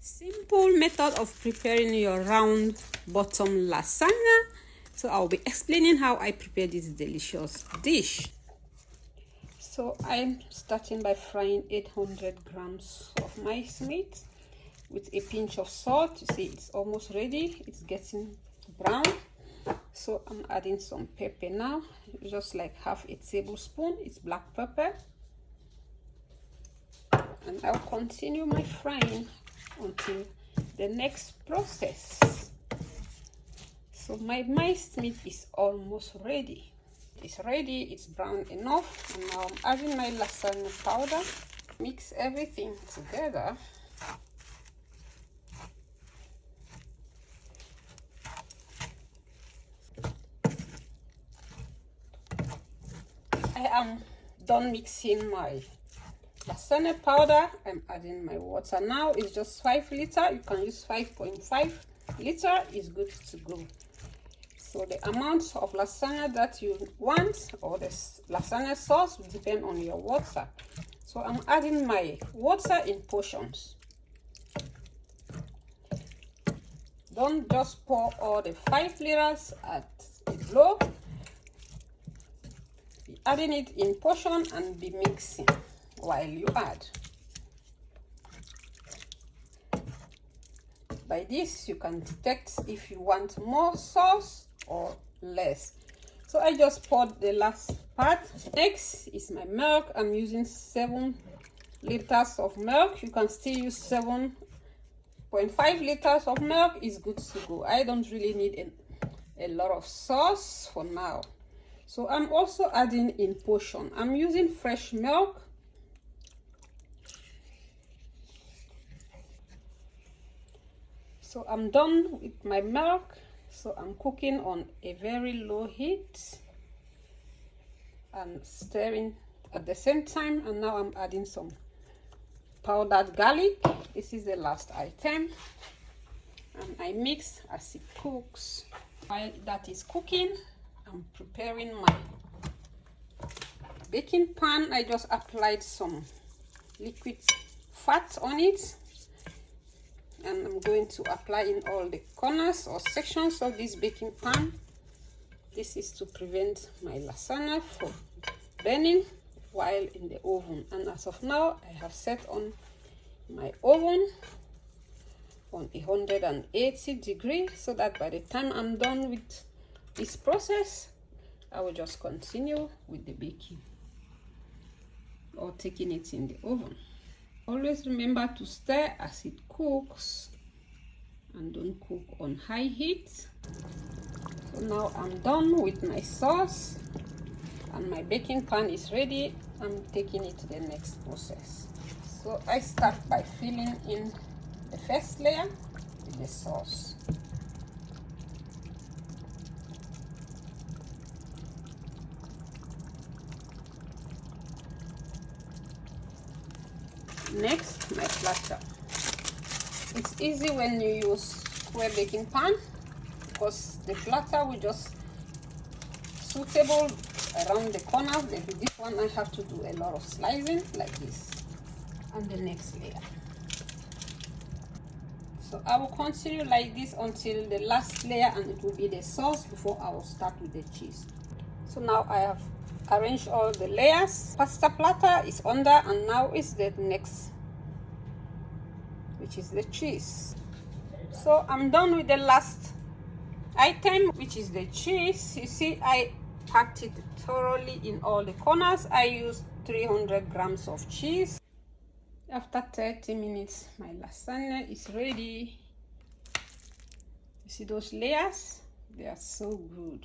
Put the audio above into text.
Simple method of preparing your round bottom lasagna. So I'll be explaining how I prepare this delicious dish. So I'm starting by frying 800 grams of minced meat with a pinch of salt. You see it's almost ready, it's getting brown. So I'm adding some pepper now, just like half a tablespoon. It's black pepper, and I'll continue my frying until the next process. So my minced meat is almost ready. It's ready, it's brown enough, and now I'm adding my lasagna powder. Mix everything together. I am done mixing my lasagna powder. I'm adding my water now. It's just 5 liters. You can use 5.5 liters. Is good to go. So the amount of lasagna that you want, or the lasagna sauce, will depend on your water. So I'm adding my water in portions. Don't just pour all the 5 liters at a blow. Be adding it in portion and be mixing while you add. By this you can detect if you want more sauce or less. So I just poured the last part. Next is my milk. I'm using 7 liters of milk. You can still use 7.5 liters of milk. Is good to go. I don't really need a lot of sauce for now. So I'm also adding in portion. I'm using fresh milk. So I'm done with my milk. So I'm cooking on a very low heat and stirring at the same time. And now I'm adding some powdered garlic. This is the last item. And I mix as it cooks. While that is cooking, I'm preparing my baking pan. I just applied some liquid fat on it, and I'm going to apply in all the corners or sections of this baking pan. This is to prevent my lasagna from burning while in the oven. And as of now, I have set on my oven on 180 degrees, so that by the time I'm done with this process, I will just continue with the baking or taking it in the oven. Always remember to stir as it cooks, and don't cook on high heat. So now I'm done with my sauce and my baking pan is ready. I'm taking it to the next process. So I start by filling in the first layer with the sauce. Next, my platter. It's easy when you use square baking pan because the platter will just suitable around the corners. With this one I have to do a lot of slicing like this. And the next layer. So I will continue like this until the last layer, and it will be the sauce before I will start with the cheese. So now I have arranged all the layers. Pasta platter is under, and now is the next, which is the cheese. So I'm done with the last item, which is the cheese. You see, I packed it thoroughly in all the corners. I used 300 grams of cheese. After 30 minutes, my lasagna is ready. You see those layers? They are so good.